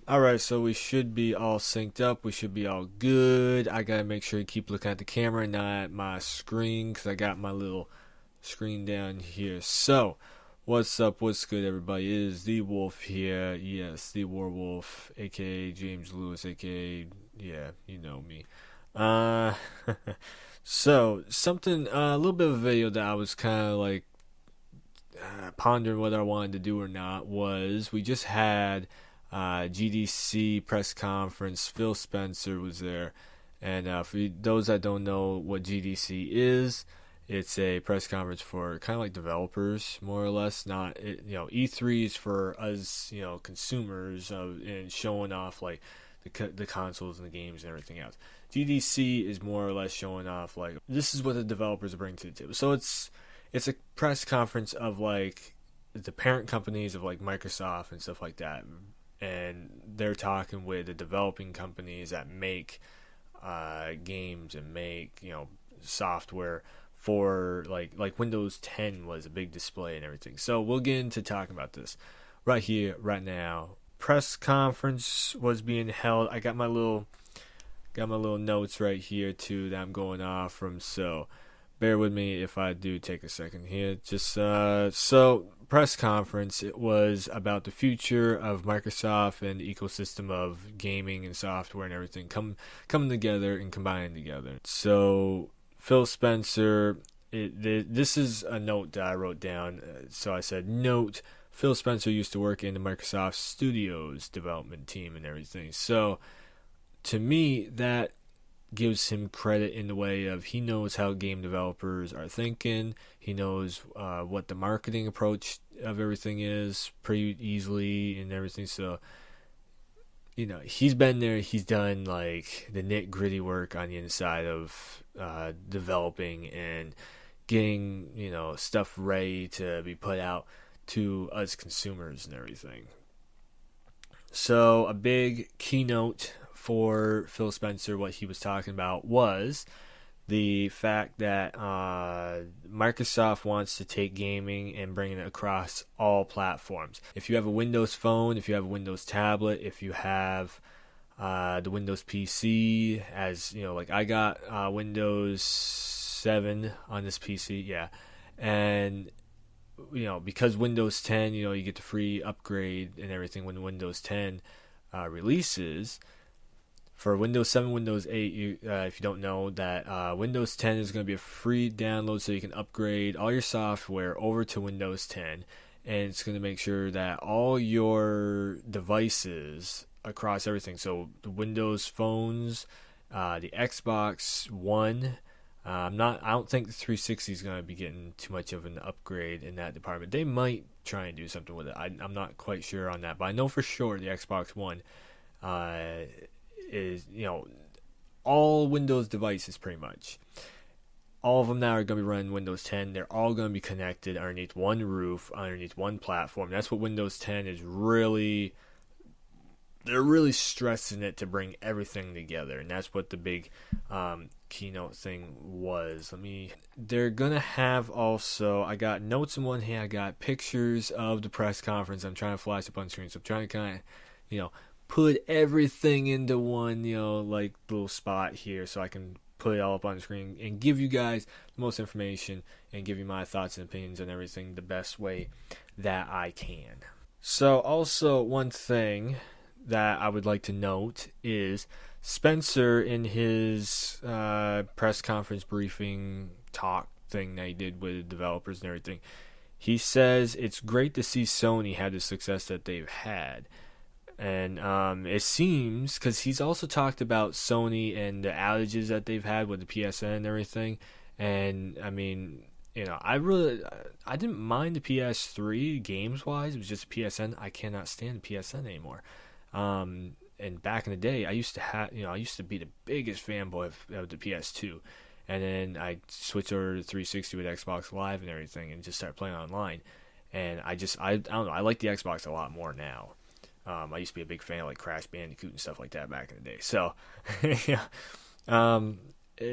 Alright, so we should be all synced up. We should be all good. I gotta make sure to keep looking at the camera, not at my screen, because I got my little screen down here. So, what's up? What's good, everybody? It is the Wolf here. Yes, the Warwolf, aka James Lewis, aka, yeah, you know me. Uh, so, something, a little bit of a video that I was kind of like pondering whether I wanted to do or not was we just had GDC press conference. Phil Spencer was there, and for those that don't know what GDC is, it's a press conference for kind of like developers, more or less. Not E3 is for us, consumers, and showing off like the consoles and the games and everything else. GDC is more or less showing off like this is what the developers bring to the table. So it's a press conference of like the parent companies of like Microsoft and stuff like that, and they're talking with the developing companies that make games and make software for like Windows 10 was a big display and everything. So we'll get into talking about this right here, right now. Press conference was being held. I got my little notes right here too that I'm going off from. So bear with me if I do take a second here. Just so press conference, it was about the future of Microsoft and the ecosystem of gaming and software and everything coming together and combining together. So Phil Spencer, this is a note that I wrote down. So I said, note, Phil Spencer used to work in the Microsoft Studios development team and everything. So to me, that gives him credit in the way of he knows how game developers are thinking. He knows what the marketing approach of everything is pretty easily and everything. So, he's been there. He's done like the nit-gritty work on the inside of developing and getting, stuff ready to be put out to us consumers and everything. So a big keynote for Phil Spencer, what he was talking about was the fact that Microsoft wants to take gaming and bring it across all platforms. If you have a Windows phone, if you have a Windows tablet, if you have the Windows PC, as like I got Windows 7 on this PC, yeah, and because Windows 10, you get the free upgrade and everything when Windows 10 releases. For Windows 7, Windows 8, if you don't know, that Windows 10 is going to be a free download so you can upgrade all your software over to Windows 10. And it's going to make sure that all your devices across everything, so the Windows phones, the Xbox One, I don't think the 360 is going to be getting too much of an upgrade in that department. They might try and do something with it. I'm not quite sure on that, but I know for sure the Xbox One is all Windows devices pretty much. All of them now are going to be running Windows 10. They're all going to be connected underneath one roof, underneath one platform. That's what Windows 10 is really. They're really stressing it to bring everything together, and that's what the big keynote thing was. They're gonna have also. I got notes in one hand. I got pictures of the press conference. I'm trying to flash up on screen, so I'm trying to kind of, put everything into one, like little spot here, so I can put it all up on the screen and give you guys the most information and give you my thoughts and opinions on everything the best way that I can. So also one thing that I would like to note is Spencer in his press conference briefing talk thing that he did with developers and everything, he says it's great to see Sony have the success that they've had. And it seems, because he's also talked about Sony and the outages that they've had with the PSN and everything. And I didn't mind the PS3 games wise. It was just PSN. I cannot stand the PSN anymore. And back in the day, I used to be the biggest fanboy of the PS2, and then I switched over to 360 with Xbox Live and everything, and just started playing online. And I don't know, I like the Xbox a lot more now. I used to be a big fan of like Crash Bandicoot and stuff like that back in the day. So, yeah.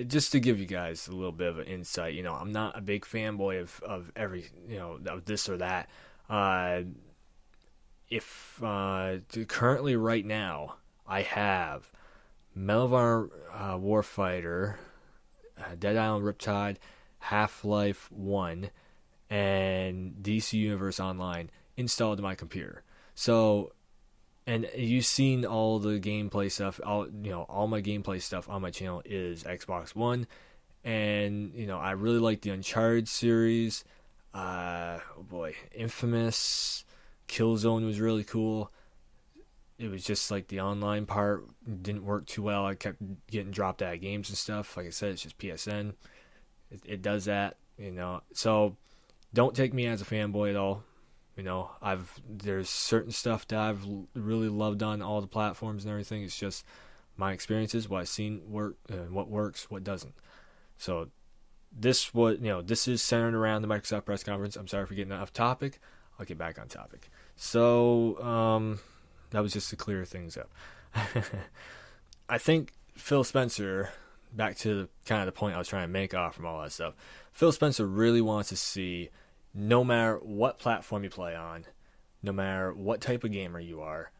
Just to give you guys a little bit of an insight, I'm not a big fanboy of every, of this or that. if currently right now I have Medal of Honor Warfighter, Dead Island Riptide, Half-Life 1, and DC Universe Online installed to my computer. So, and you've seen all the gameplay stuff. All my gameplay stuff on my channel is Xbox One, and I really like the Uncharted series. Oh boy, Infamous, Killzone was really cool. It was just like the online part didn't work too well. I kept getting dropped out of games and stuff. Like I said, it's just PSN. It does that, So don't take me as a fanboy at all. There's certain stuff that I've really loved on all the platforms and everything. It's just my experiences, what I've seen work, what works, what doesn't. So this is centered around the Microsoft press conference. I'm sorry for getting off topic. I'll get back on topic. So that was just to clear things up. I think Phil Spencer, back to kind of the point I was trying to make off from all that stuff, Phil Spencer really wants to see, no matter what platform you play on, no matter what type of gamer you are,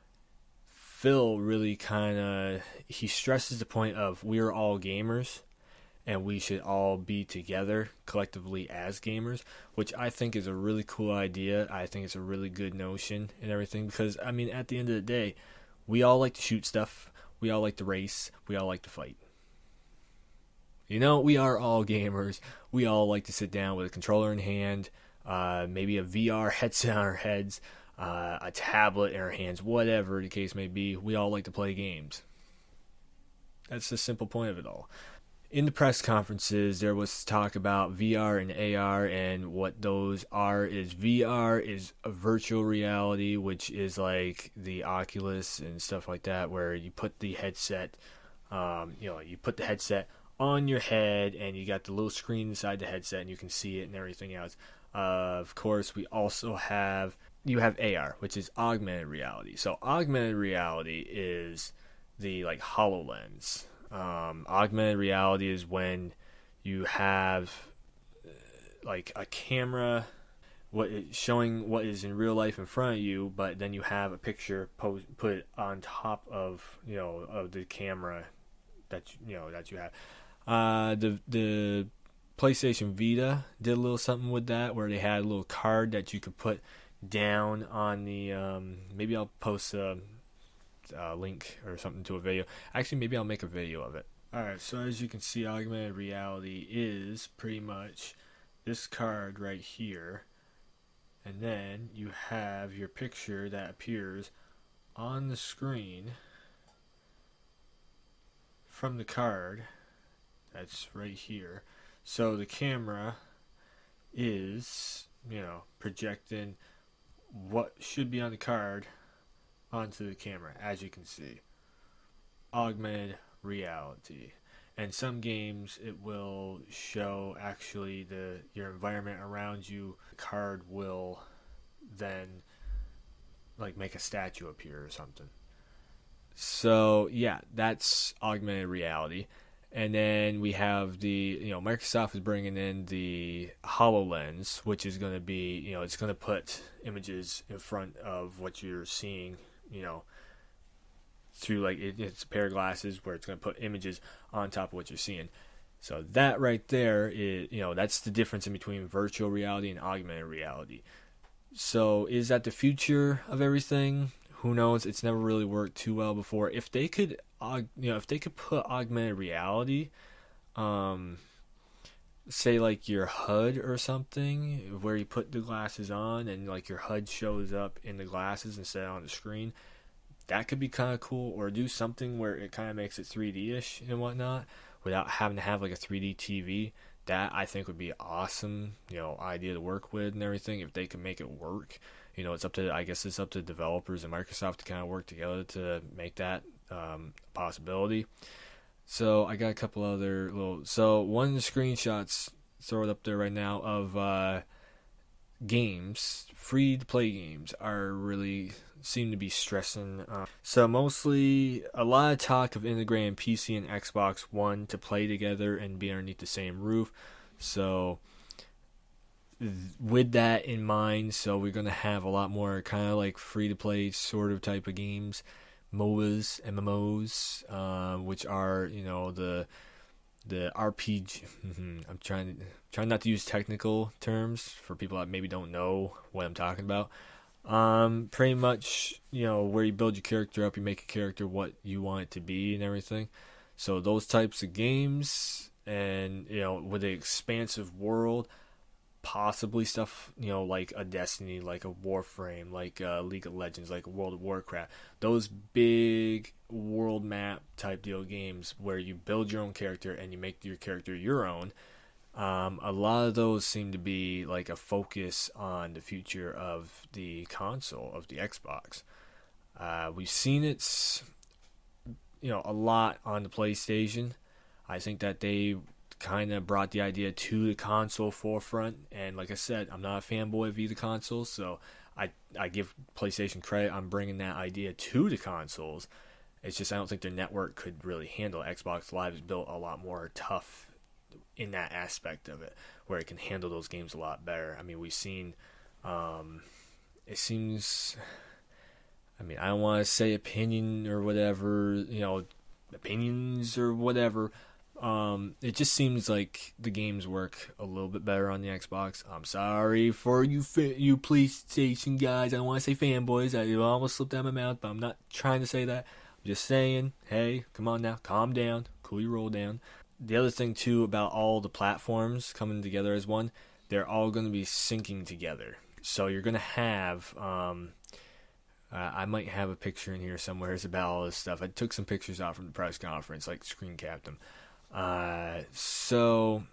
Phil really he stresses the point of we're all gamers and we should all be together collectively as gamers, which I think is a really cool idea. I think it's a really good notion and everything because, at the end of the day, we all like to shoot stuff, we all like to race, we all like to fight. We are all gamers. We all like to sit down with a controller in hand, maybe a VR headset on our heads, a tablet in our hands, whatever the case may be. We all like to play games. That's the simple point of it all. In the press conferences, there was talk about VR and AR, and what those are is VR is a virtual reality, which is like the Oculus and stuff like that, where you put the headset, you put the headset on your head, and you got the little screen inside the headset, and you can see it and everything else. Of course, we also have AR, which is augmented reality. So augmented reality is the HoloLens. Augmented reality is when you have a camera showing what is in real life in front of you, but then you have a picture put on top of of the camera that you have. The PlayStation Vita did a little something with that, where they had a little card that you could put down on the maybe I'll post a link or something to a video. Actually, maybe I'll make a video of it. Alright, so as you can see, augmented reality is pretty much this card right here, and then you have your picture that appears on the screen from the card that's right here. So the camera is projecting what should be on the card onto the camera, as you can see. Augmented reality. And some games it will show actually your environment around you. The card will then make a statue appear or something. So yeah, that's augmented reality. And then we have Microsoft is bringing in the HoloLens, which is going to be, it's going to put images in front of what you're seeing, through it's a pair of glasses where it's going to put images on top of what you're seeing. So that right there is, that's the difference in between virtual reality and augmented reality. So is that the future of everything? Who knows? It's never really worked too well before. If they could, put augmented reality, say your HUD or something, where you put the glasses on and your HUD shows up in the glasses instead of on the screen, that could be kind of cool. Or do something where it kind of makes it 3D-ish and whatnot, without having to have a 3D TV. That I think would be awesome, idea to work with and everything. If they could make it work, it's up to developers and Microsoft to kind of work together to make that possibility. So I got a couple other one of the screenshots, throw it up there right now, of games, free to play games are really seem to be stressing. So mostly a lot of talk of integrating PC and Xbox One to play together and be underneath the same roof. So with that in mind, so we're gonna have a lot more kind of like free to play sort of type of games, MOBAs, MMOs, which are the RPG. I'm trying not to use technical terms for people that maybe don't know what I'm talking about. Pretty much, where you build your character up, you make a character what you want it to be and everything. So those types of games, and with an expansive world, possibly stuff like a Destiny, like a Warframe, like League of Legends, like World of Warcraft, those big world map type deal games where you build your own character and you make your character your own. A lot of those seem to be like a focus on the future of the console, of the Xbox. We've seen it a lot on the PlayStation. I think that they kind of brought the idea to the console forefront, and like I said, I'm not a fanboy of either console, so I give PlayStation credit on bringing that idea to the consoles. It's just I don't think their network could really handle it. Xbox Live is built a lot more tough in that aspect of it, where it can handle those games a lot better. I mean, we've seen it seems, I don't want to say opinions or whatever, it just seems like the games work a little bit better on the Xbox. I'm sorry for you PlayStation guys. I don't want to say fanboys. I almost slipped out of my mouth, but I'm not trying to say that. I'm just saying, hey, come on now, calm down, cool your roll down. The other thing too about all the platforms coming together as one, they're all going to be syncing together. So you're going to have, I might have a picture in here somewhere about all this stuff. I took some pictures out from the press conference, like screen capped them. So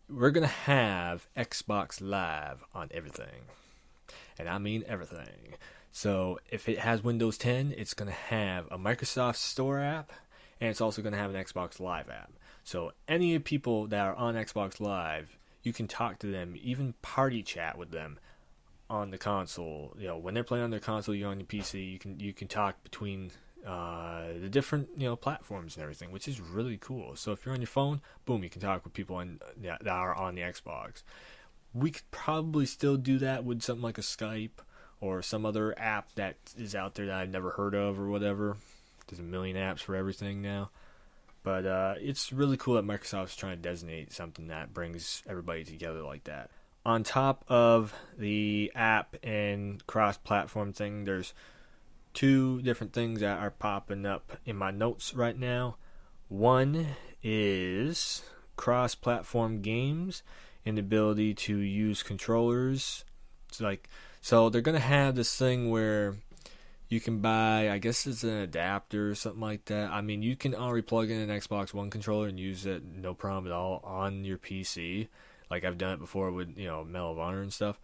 we're going to have Xbox Live on everything. And I mean everything. So if it has Windows 10, it's going to have a Microsoft Store app, and it's also going to have an Xbox Live app. So any people that are on Xbox Live, you can talk to them, even party chat with them on the console. When they're playing on their console, you're on your PC, you can talk between the different platforms and everything, which is really cool. So if you're on your phone, boom, you can talk with people that are on the Xbox. We could probably still do that with something like a Skype or some other app that is out there that I've never heard of or whatever. There's a million apps for everything now. But it's really cool that Microsoft's trying to designate something that brings everybody together like that. On top of the app and cross-platform thing, there's two different things that are popping up in my notes right now. One is cross-platform games and the ability to use controllers. So they're going to have this thing where you can buy, I guess it's an adapter or something like that. I mean, you can already plug in an Xbox One controller and use it no problem at all on your PC. Like I've done it before with, Medal of Honor and stuff.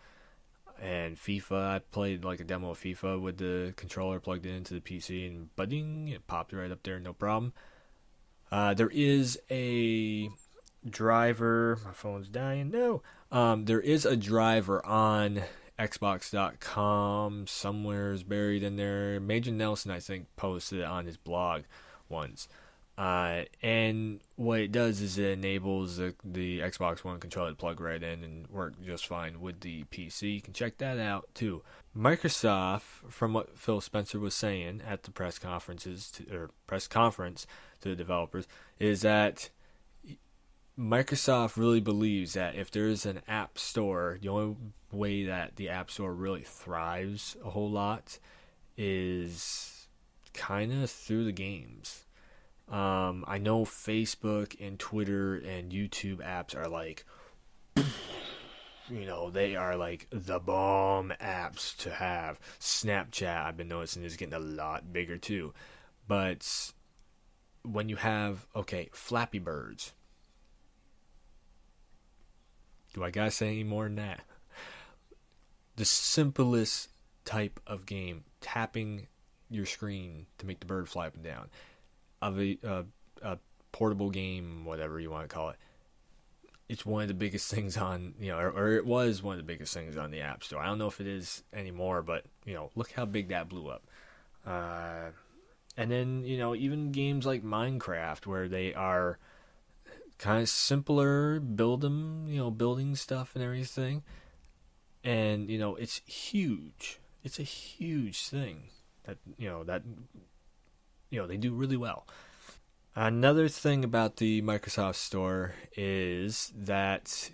And FIFA, I played like a demo of FIFA with the controller plugged into the PC, and budding, it popped right up there, no problem. There is a driver. My phone's dying. No. There is a driver on Xbox.com, somewhere is buried in there. Major Nelson, I think, posted it on his blog once. And what it does is it enables the Xbox One controller to plug right in and work just fine with the PC. You can check that out too. Microsoft, from what Phil Spencer was saying at the press conference to the developers, is that Microsoft really believes that if there is an app store, the only way that the app store really thrives a whole lot is kind of through the games. I know Facebook and Twitter and YouTube apps are like, they are like the bomb apps to have. Snapchat, I've been noticing, is getting a lot bigger too. But when you have, Flappy Birds, do I gotta say any more than that? The simplest type of game, tapping your screen to make the bird fly up and down, of a portable game, whatever you want to call it. It's one of the biggest things on, or it was one of the biggest things on the App Store. I don't know if it is anymore, but, look how big that blew up. And then, even games like Minecraft, where they are kind of simpler, building stuff and everything. And it's huge. It's a huge thing that they do really well. Another thing about the Microsoft Store is that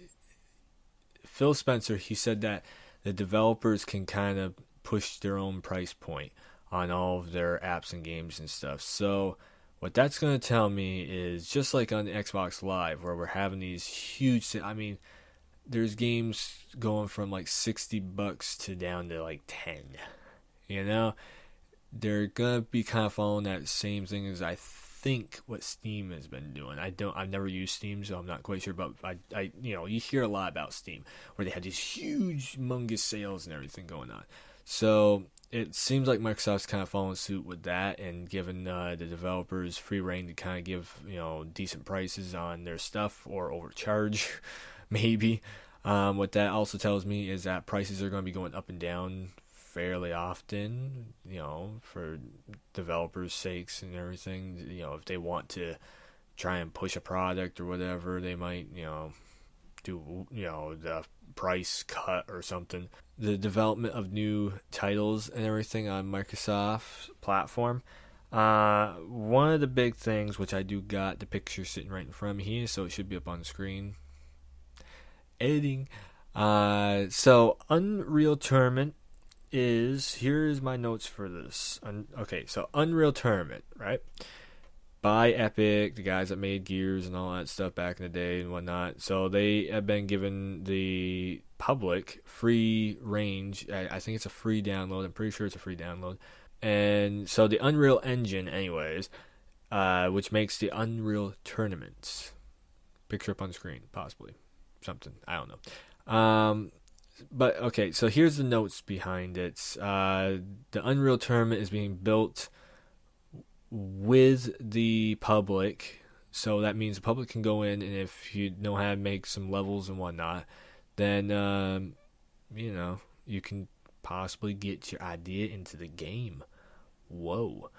Phil Spencer, he said that the developers can kind of push their own price point on all of their apps and games and stuff. So what that's going to tell me is, just like on the Xbox Live, where we're having these huge, there's games going from like $60 to down to like 10. They're gonna be kind of following that same thing as I think what Steam has been doing. I've never used Steam, so I'm not quite sure, but you hear a lot about Steam, where they have these huge, humongous sales and everything going on. So it seems like Microsoft's kind of following suit with that, and giving the developers free reign to kind of give decent prices on their stuff, or overcharge, maybe. What that also tells me is that prices are going to be going up and down fairly often, for developers' sakes and everything. If they want to try and push a product or whatever, they might, do, the price cut or something. The development of new titles and everything on Microsoft's platform. One of the big things, which I do got the picture sitting right in front of me here, so it should be up on the screen. Editing. So Unreal Tournament here's my notes for this. Okay, so Unreal Tournament, right? By Epic, the guys that made Gears and all that stuff back in the day and whatnot. So they have been given the public free range. I think it's a free download. I'm pretty sure it's a free download. And so the Unreal Engine, anyways, which makes the Unreal Tournaments. Picture up on the screen, possibly. Something. I don't know. But okay, so here's the notes behind it. The Unreal Tournament is being built with the public, so that means the public can go in, and if you know how to make some levels and whatnot, then you can possibly get your idea into the game. Whoa.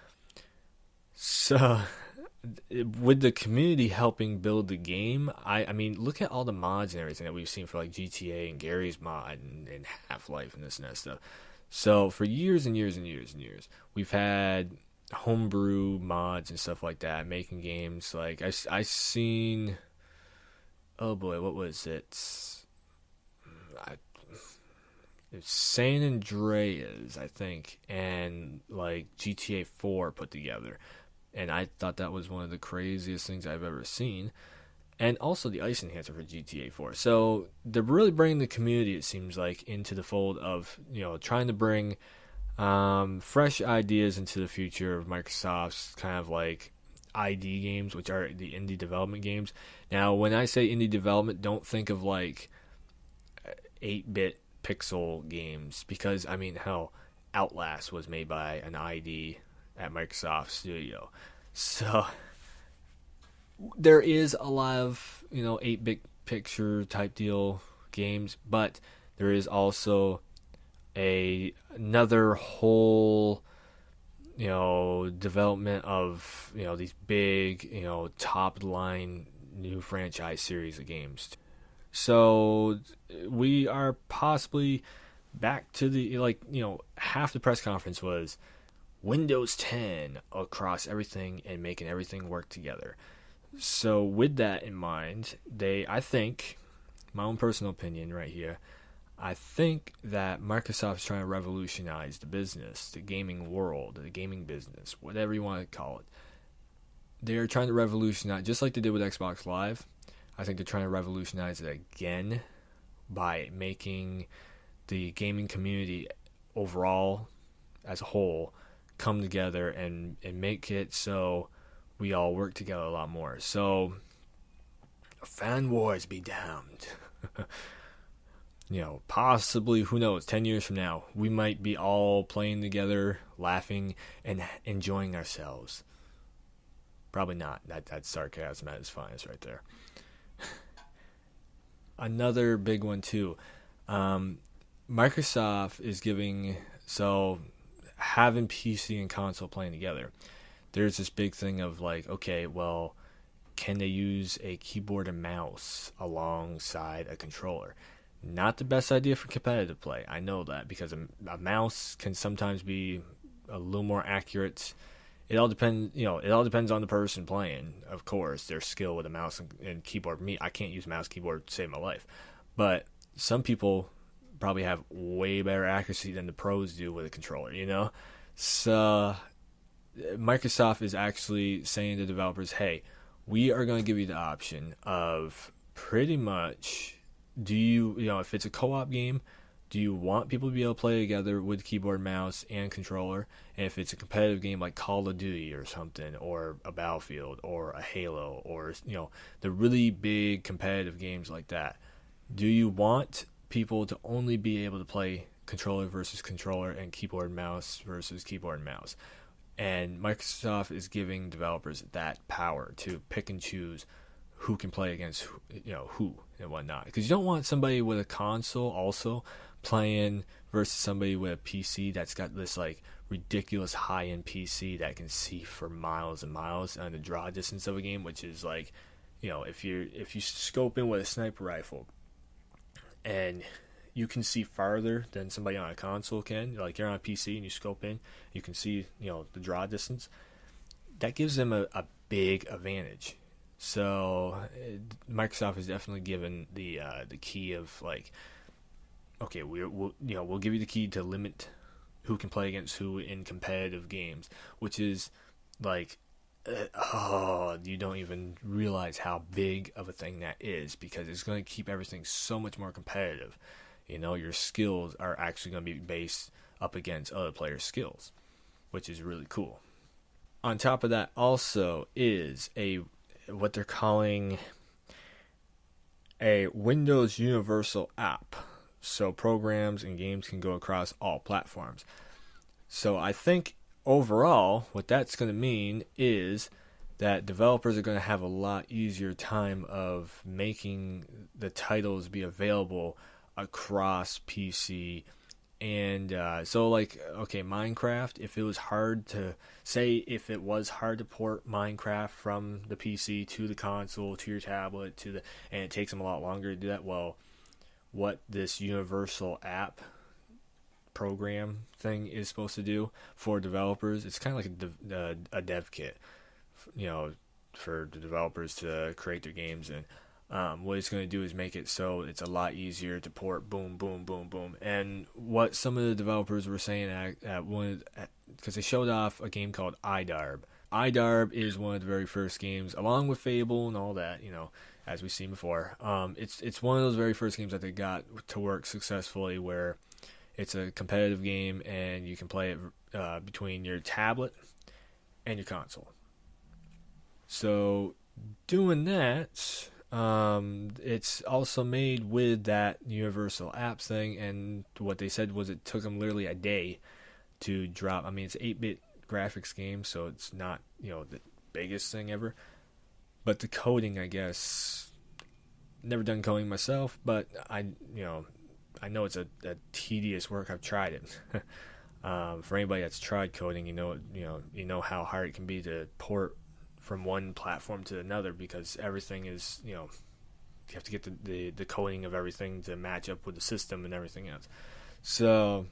So with the community helping build the game, I mean, look at all the mods and everything that we've seen for like GTA and Gary's mod and Half-Life and this and that stuff. So for years and years and years and years, we've had homebrew mods and stuff like that, making games. Like I seen, oh boy, what was it? It's San Andreas, I think, and like GTA 4 put together. And I thought that was one of the craziest things I've ever seen. And also the ice enhancer for GTA 4. So they're really bringing the community, it seems like, into the fold of, trying to bring fresh ideas into the future of Microsoft's kind of like ID games, which are the indie development games. Now, when I say indie development, don't think of like 8-bit pixel games, because, I mean, hell, Outlast was made by an ID at Microsoft Studio. So there is a lot of 8-bit picture type deal games, but there is also another whole development of these big top line new franchise series of games. So we are possibly back to the half the press conference was Windows 10 across everything and making everything work together. So with that in mind, I think, my own personal opinion right here, I think that Microsoft's trying to revolutionize the business, the gaming world, the gaming business, whatever you want to call it. They're trying to revolutionize, just like they did with Xbox Live. I think they're trying to revolutionize it again by making the gaming community overall, as a whole, come together and make it so we all work together a lot more. So, fan wars be damned. Possibly, who knows, 10 years from now, we might be all playing together, laughing, and enjoying ourselves. Probably not. That's sarcasm at its finest right there. Another big one, too. Microsoft is having PC and console playing together. There's this big thing of like, okay, well, can they use a keyboard and mouse alongside a controller? Not the best idea for competitive play. I know that, because a mouse can sometimes be a little more accurate. It all depends, it all depends on the person playing, of course, their skill with a mouse and keyboard. Me, I can't use mouse keyboard to save my life. But some people probably have way better accuracy than the pros do with a controller. So Microsoft is actually saying to developers, hey, we are going to give you the option of pretty much, if it's a co-op game, do you want people to be able to play together with keyboard, mouse, and controller? And if it's a competitive game like Call of Duty or something, or a Battlefield, or a Halo, or the really big competitive games like that, do you want people to only be able to play controller versus controller and keyboard and mouse versus keyboard and mouse? And Microsoft is giving developers that power to pick and choose who can play against who and whatnot. Because you don't want somebody with a console also playing versus somebody with a PC that's got this like ridiculous high-end PC that can see for miles and miles on the draw distance of a game, which is like, if you scope in with a sniper rifle and you can see farther than somebody on a console can, like you're on a PC and you scope in, you can see the draw distance. That gives them a big advantage. So Microsoft is definitely given the key of like, okay, we'll give you the key to limit who can play against who in competitive games, which is like, you don't even realize how big of a thing that is, because it's going to keep everything so much more competitive. Your skills are actually going to be based up against other players' skills, which is really cool. On top of that also is what they're calling a Windows Universal App. So programs and games can go across all platforms. So I think overall what that's going to mean is that developers are going to have a lot easier time of making the titles be available across PC. And so like, okay, Minecraft, if it was hard to port Minecraft from the PC to the console to your tablet and it takes them a lot longer to do that, well, what this universal app program thing is supposed to do for developers, it's kind of like a dev kit, for the developers to create their games in. What it's going to do is make it so it's a lot easier to port, boom, boom, boom, boom. And what some of the developers were saying because they showed off a game called iDarb. iDarb is one of the very first games, along with Fable and all that, as we've seen before. It's one of those very first games that they got to work successfully, where it's a competitive game and you can play it between your tablet and your console. So doing that, it's also made with that universal apps thing, and what they said was it took them literally a day to drop. I mean, it's an 8-bit graphics game, so it's not the biggest thing ever, but the coding, I guess, never done coding myself, but I know it's a tedious work. I've tried it. For anybody that's tried coding, you know how hard it can be to port from one platform to another, because everything is, you have to get the coding of everything to match up with the system and everything else. So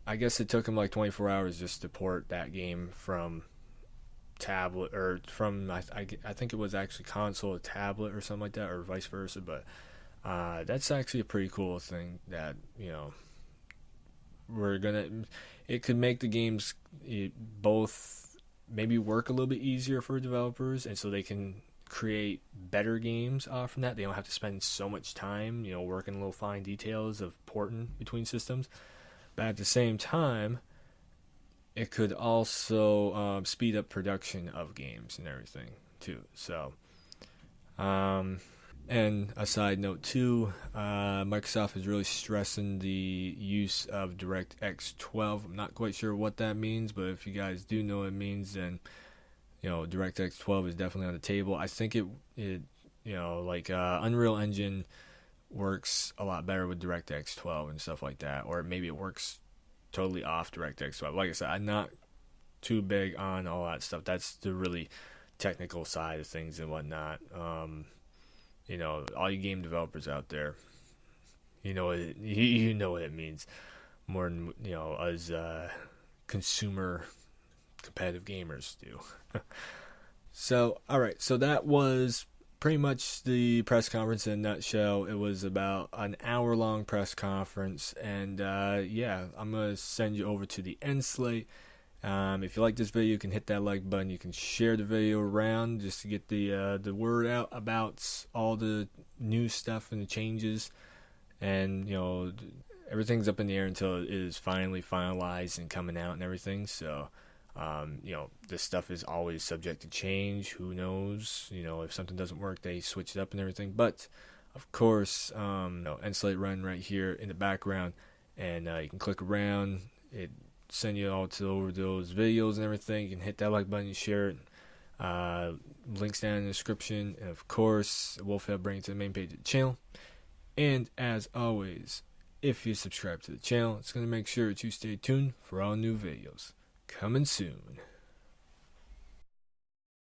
I guess it took them like 24 hours just to port that game from tablet, or from I think it was actually console to tablet or something like that, or vice versa. But that's actually a pretty cool thing that it could make the games both maybe work a little bit easier for developers, and so they can create better games off from that. They don't have to spend so much time, working little fine details of porting between systems. But at the same time, it could also speed up production of games and everything too. So, and a side note too, Microsoft is really stressing the use of DirectX 12. I'm not quite sure what that means, but if you guys do know what it means, then DirectX 12 is definitely on the table. I think it Unreal Engine works a lot better with DirectX 12 and stuff like that, or maybe it works totally off DirectX 12. Like I said, I'm not too big on all that stuff. That's the technical side of things and whatnot. All you game developers out there, you know what it means more than us consumer competitive gamers do. So, all right, so that was pretty much the press conference in a nutshell. It was about an hour-long press conference, and I'm gonna send you over to the end slate. If you like this video, you can hit that like button. You can share the video around just to get the word out about all the new stuff and the changes. And everything's up in the air until it is finally finalized and coming out and everything. So this stuff is always subject to change. Who knows? If something doesn't work, they switch it up and everything. But of course, end slate run right here in the background, and you can click around. It send you all to over those videos and everything. You can hit that like button, share it. Links down in the description, and of course, it will bring you to the main page of the channel. And as always, if you subscribe to the channel, it's going to make sure that you stay tuned for all new videos coming soon.